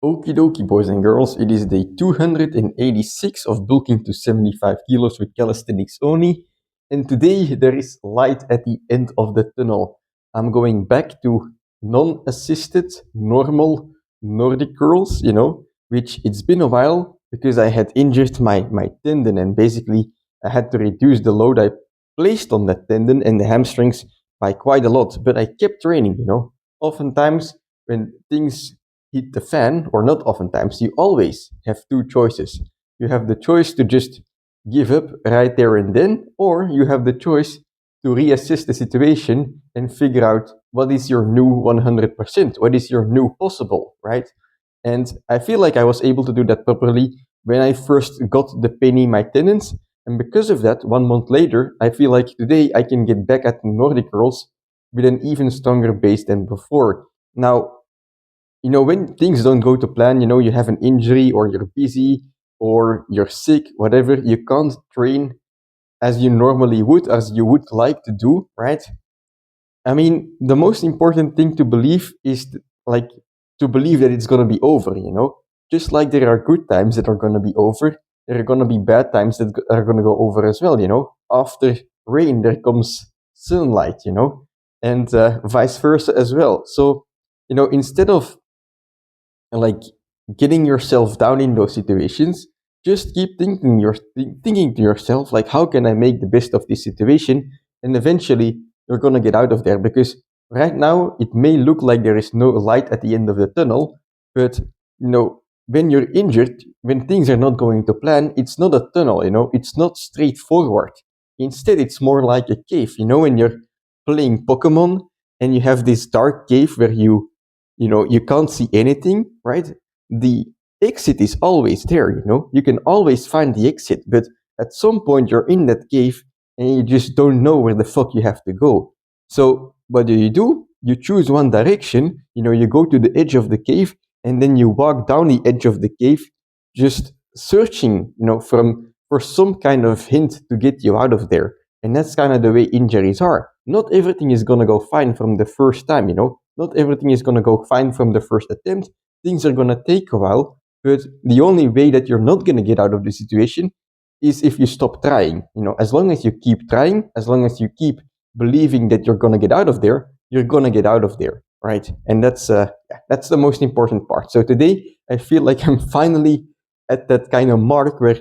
Okie dokie, boys and girls, it is day 286 of bulking to 75 kilos with calisthenics only, and today there is light at the end of the tunnel. I'm going back to non-assisted, normal Nordic curls, which it's been a while because I had injured my tendon and basically I had to reduce the load I placed on that tendon and the hamstrings by quite a lot, but I kept training. Oftentimes, when things hit the fan, or not oftentimes, you always have two choices. You have the choice to just give up right there and then, or you have the choice to reassess the situation and figure out what is your new 100%, what is your new possible, right? And I feel like I was able to do that properly when I first got the pain in my tendons. And because of that, 1 month later, I feel like today I can get back at the Nordic curls with an even stronger base than before. Now, when things don't go to plan, you have an injury or you're busy or you're sick, whatever, you can't train as you normally would, as you would like to do, right? I mean, the most important thing to believe is like to believe that it's going to be over. Just like there are good times that are going to be over, there are going to be bad times that are going to go over as well. After rain, there comes sunlight, and vice versa as well. So, instead of like getting yourself down in those situations, just keep thinking to yourself like, how can I make the best of this situation? And eventually you're going to get out of there, because right now it may look like there is no light at the end of the tunnel, but when you're injured, when things are not going to plan, it's not a tunnel. It's not straightforward. Instead, it's more like a cave. When you're playing Pokemon and you have this dark cave where you can't see anything, right? The exit is always there. You can always find the exit, but at some point you're in that cave and you just don't know where the fuck you have to go. So what do? You choose one direction, you go to the edge of the cave, and then you walk down the edge of the cave, just searching, for some kind of hint to get you out of there. And that's kind of the way injuries are. Not everything is gonna go fine from the first time. Not everything is gonna go fine from the first attempt. Things are gonna take a while, but the only way that you're not gonna get out of the situation is if you stop trying. As long as you keep trying, as long as you keep believing that you're gonna get out of there, you're gonna get out of there, right? And that's the most important part. So today, I feel like I'm finally at that kind of mark where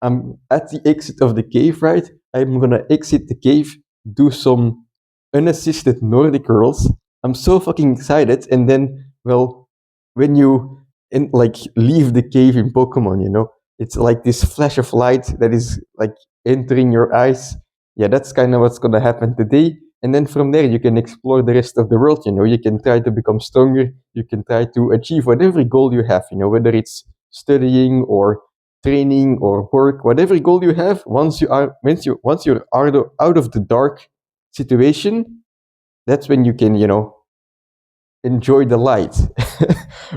I'm at the exit of the cave, right? I'm gonna exit the cave, do some unassisted Nordic curls. I'm so fucking excited. And then, well, when you leave the cave in Pokemon, it's like this flash of light that is like entering your eyes. Yeah, that's kind of what's gonna happen today. And then from there, you can explore the rest of the world. You can try to become stronger. You can try to achieve whatever goal you have. Whether it's studying or training or work, whatever goal you have. Once you're out of the dark situation, that's when you can enjoy the light.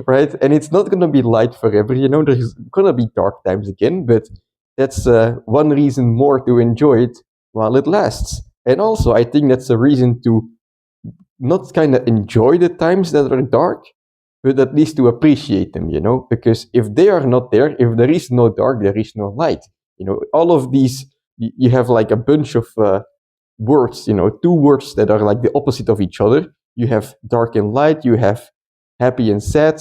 Right? And it's not going to be light forever. There's going to be dark times again, but that's one reason more to enjoy it while it lasts. And also, I think that's a reason to not kind of enjoy the times that are dark, but at least to appreciate them. Because if they are not there, if there is no dark, there is no light. All of these, you have like a bunch of words, two words that are like the opposite of each other. You have dark and light, you have happy and sad.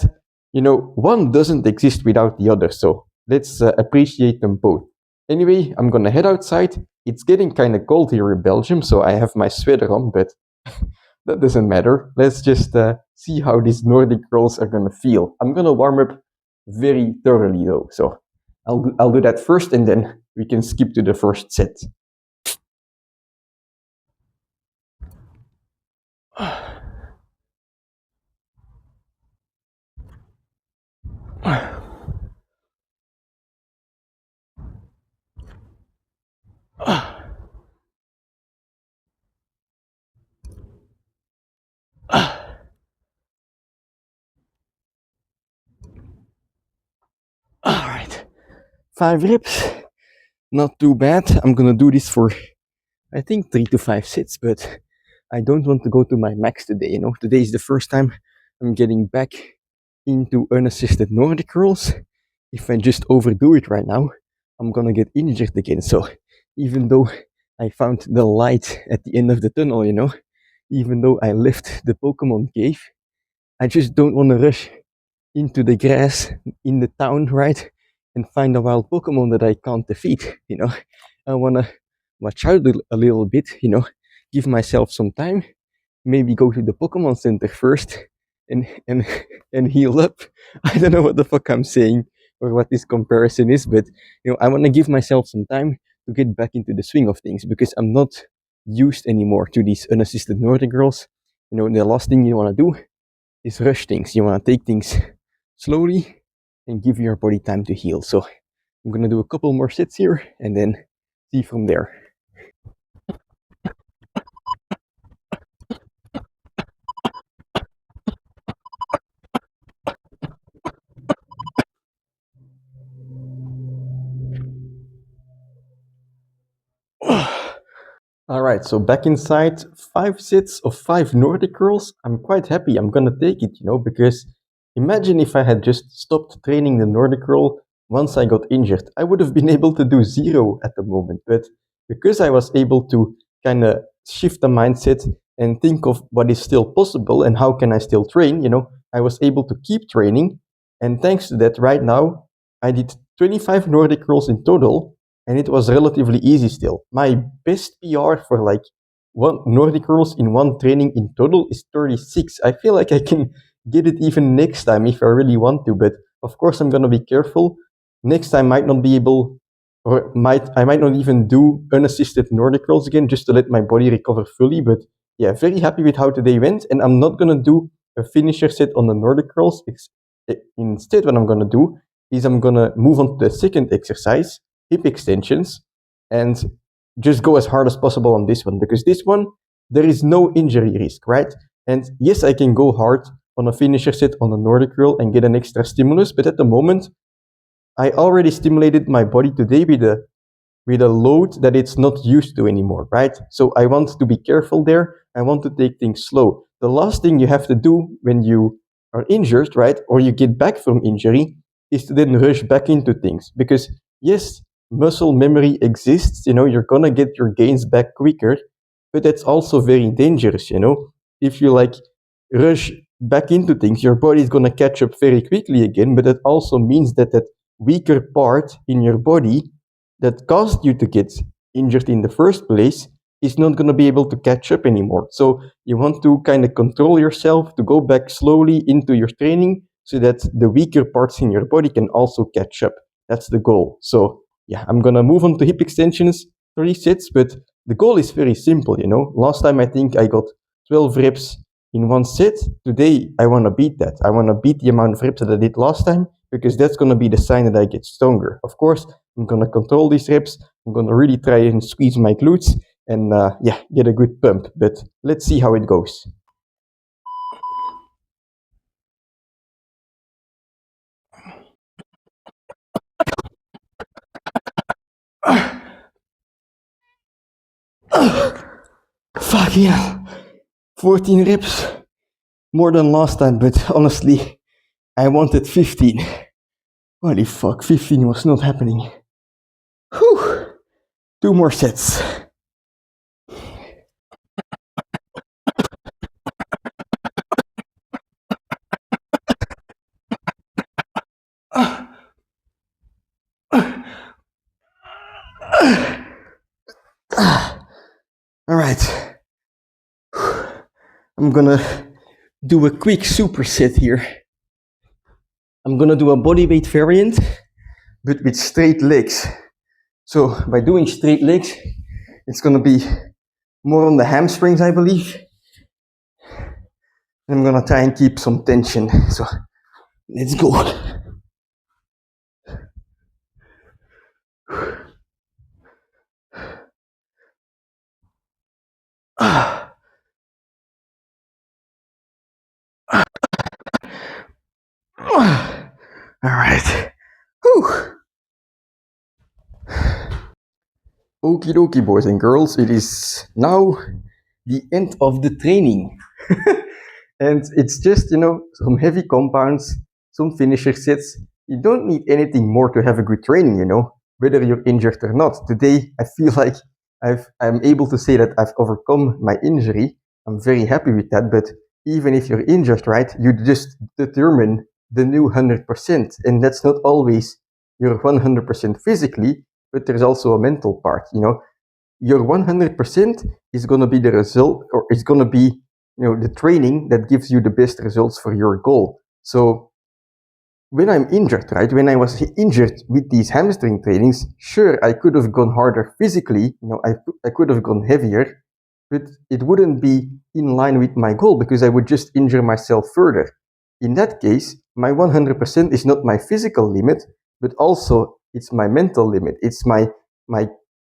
One doesn't exist without the other. So let's appreciate them both. Anyway, I'm gonna head outside. It's getting kind of cold here in Belgium, so I have my sweater on, but that doesn't matter. Let's just see how these Nordic curls are gonna feel. I'm gonna warm up very thoroughly though, so I'll do that first, and then we can skip to the first set. All right, 5 reps, not too bad. I'm gonna do this for, I think, 3 to 5 sets, but I don't want to go to my max today. Today is the first time I'm getting back into unassisted Nordic curls. If I just overdo it right now, I'm gonna get injured again. So even though I found the light at the end of the tunnel, even though I left the Pokemon cave, I just don't want to rush into the grass in the town, right? And find a wild Pokemon that I can't defeat. I want to watch out a little bit, give myself some time, maybe go to the Pokemon Center first and and heal up. I don't know what the fuck I'm saying or what this comparison is, but I want to give myself some time to get back into the swing of things because I'm not used anymore to these unassisted Nordic girls. The last thing you want to do is rush things. You want to take things slowly and give your body time to heal. So I'm gonna do a couple more sets here and then see from there. All right, so back inside, 5 sets of 5 Nordic curls. I'm quite happy. I'm gonna take it, because imagine if I had just stopped training the Nordic curl once I got injured. I would have been able to do 0 at the moment, but because I was able to kind of shift the mindset and think of what is still possible and how can I still train, I was able to keep training. And thanks to that, right now, I did 25 Nordic curls in total, and it was relatively easy still. My best PR for like one Nordic curls in one training in total is 36. I feel like I can get it even next time if I really want to, but of course I'm gonna be careful. Next time might not be able, or I might not even do unassisted Nordic curls again just to let my body recover fully. But yeah, very happy with how today went, and I'm not gonna do a finisher set on the Nordic curls. Instead, what I'm gonna do is I'm gonna move on to the second exercise, hip extensions, and just go as hard as possible on this one, because this one, there is no injury risk, right? And yes, I can go hard on a finisher set on a Nordic curl and get an extra stimulus, but at the moment, I already stimulated my body today with a load that it's not used to anymore, right? So I want to be careful there. I want to take things slow. The last thing you have to do when you are injured, right, or you get back from injury, is to then rush back into things. Because yes, muscle memory exists, you're gonna get your gains back quicker, but that's also very dangerous, If you rush back into things, your body is gonna catch up very quickly again, but that also means that that weaker part in your body that caused you to get injured in the first place is not going to be able to catch up anymore. So you want to kind of control yourself to go back slowly into your training so that the weaker parts in your body can also catch up. That's the goal. So yeah, I'm going to move on to hip extensions, 3 sets, but the goal is very simple, Last time I think I got 12 reps in one set. Today I want to beat that. I want to beat the amount of reps that I did last time, because that's going to be the sign that I get stronger. Of course, I'm going to control these reps. I'm going to really try and squeeze my glutes and get a good pump. But let's see how it goes. Fuck yeah. 14 reps. More than last time, but honestly, I wanted 15. Holy fuck, 15 was not happening. Whew. 2 more sets. All right. I'm gonna do a quick superset here. I'm gonna do a bodyweight variant, but with straight legs. So by doing straight legs, it's gonna be more on the hamstrings, I believe. I'm gonna try and keep some tension. So let's go. All right. Whew. Okie dokie, boys and girls. It is now the end of the training. And it's just, some heavy compounds. some finisher sets. You don't need anything more to have a good training, you know, whether you're injured or not. Today, I feel like I'm able to say that I've overcome my injury. I'm very happy with that. But even if you're injured, right, you just determine the new 100%. And that's not always your 100% physically, but there's also a mental part, you know. Your 100% is going to be the result, or it's going to be, you know, the training that gives you the best results for your goal. So when I'm injured, right, when I was injured with these hamstring trainings, sure, I could have gone harder physically, you know, I could have gone heavier, but it wouldn't be in line with my goal because I would just injure myself further. In that case, my 100% is not my physical limit, but also it's my mental limit. It's my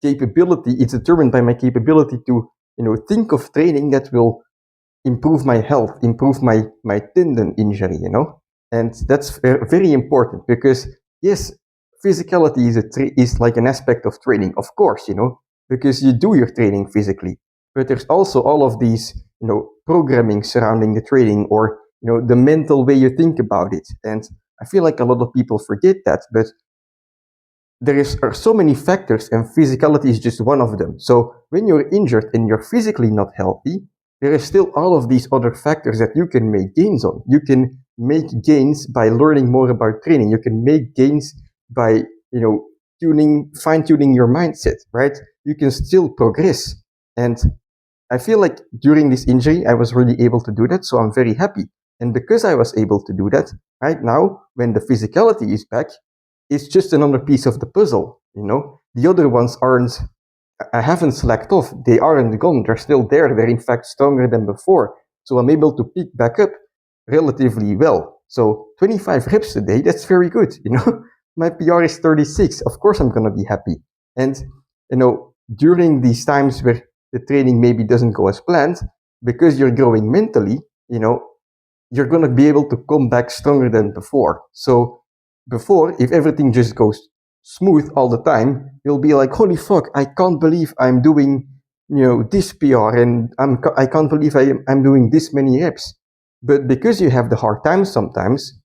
capability. It's determined by my capability to, you know, think of training that will improve my health, improve my tendon injury, you know. And that's very important because yes, physicality is like an aspect of training, of course, you know, because you do your training physically, but there's also all of these, you know, programming surrounding the training, or, you know, the mental way you think about it. And I feel like a lot of people forget that, but are so many factors, and physicality is just one of them. So when you're injured and you're physically not healthy, there is still all of these other factors that you can make gains on. You can make gains by learning more about training. You can make gains by, you know, fine-tuning your mindset, right? You can still progress. And I feel like during this injury, I was really able to do that. So I'm very happy. And because I was able to do that, right now, when the physicality is back, it's just another piece of the puzzle, you know? The other ones I haven't slacked off. They aren't gone. They're still there. They're in fact stronger than before. So I'm able to pick back up relatively well. So 25 reps a day, that's very good, you know? My PR is 36. Of course I'm going to be happy. And, you know, during these times where the training maybe doesn't go as planned, because you're growing mentally, you know, you're going to be able to come back stronger than before. So before, if everything just goes smooth all the time, you'll be like, holy fuck, I can't believe I'm doing, you know, this PR, and I can't believe I'm doing this many reps. But because you have the hard times sometimes,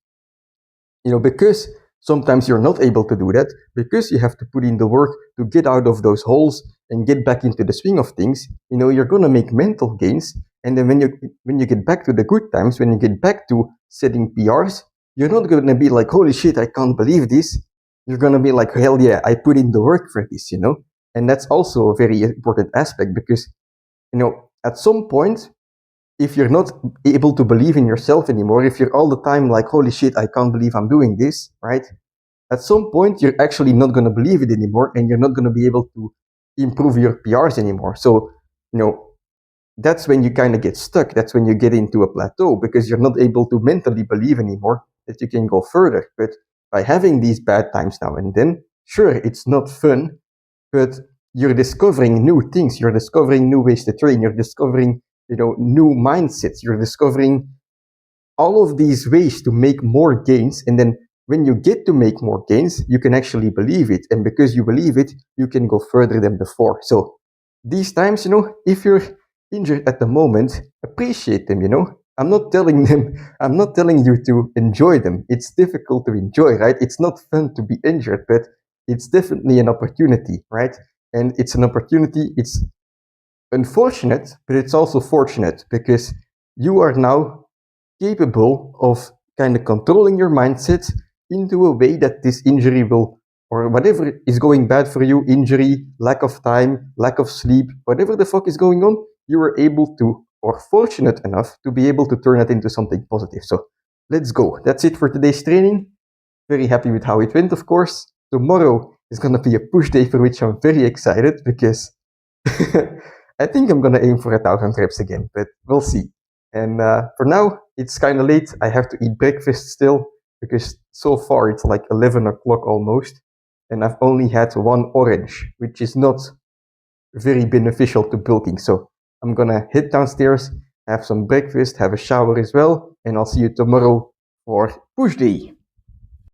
you know, because sometimes you're not able to do that, because you have to put in the work to get out of those holes and get back into the swing of things, you know, you're going to make mental gains. And then when you get back to the good times, when you get back to setting PRs, you're not going to be like, holy shit, I can't believe this. You're going to be like, hell yeah, I put in the work for this, you know? And that's also a very important aspect because, you know, at some point, if you're not able to believe in yourself anymore, if you're all the time like, holy shit, I can't believe I'm doing this, right? At some point, you're actually not going to believe it anymore, and you're not going to be able to improve your PRs anymore. So, you know, that's when you kind of get stuck. That's when you get into a plateau because you're not able to mentally believe anymore that you can go further. But by having these bad times now and then, sure, it's not fun, but you're discovering new things. You're discovering new ways to train. You're discovering, you know, new mindsets. You're discovering all of these ways to make more gains. And then when you get to make more gains, you can actually believe it. And because you believe it, you can go further than before. So these times, you know, if you're injured at the moment, appreciate them, you know. I'm not telling you to enjoy them. It's difficult to enjoy, right? It's not fun to be injured, but it's definitely an opportunity, right? And it's an opportunity. It's unfortunate, but it's also fortunate because you are now capable of kind of controlling your mindset into a way that this injury will, or whatever is going bad for you, injury, lack of time, lack of sleep, whatever the fuck is going on, you were able to, or fortunate enough to be able to turn it into something positive. So let's go. That's it for today's training. Very happy with how it went, of course. Tomorrow is going to be a push day for which I'm very excited because I think I'm going to aim for 1,000 reps again, but we'll see. And for now, it's kind of late. I have to eat breakfast still because so far it's like 11 o'clock almost. And I've only had one orange, which is not very beneficial to bulking. So I'm going to head downstairs, have some breakfast, have a shower as well. And I'll see you tomorrow for push day.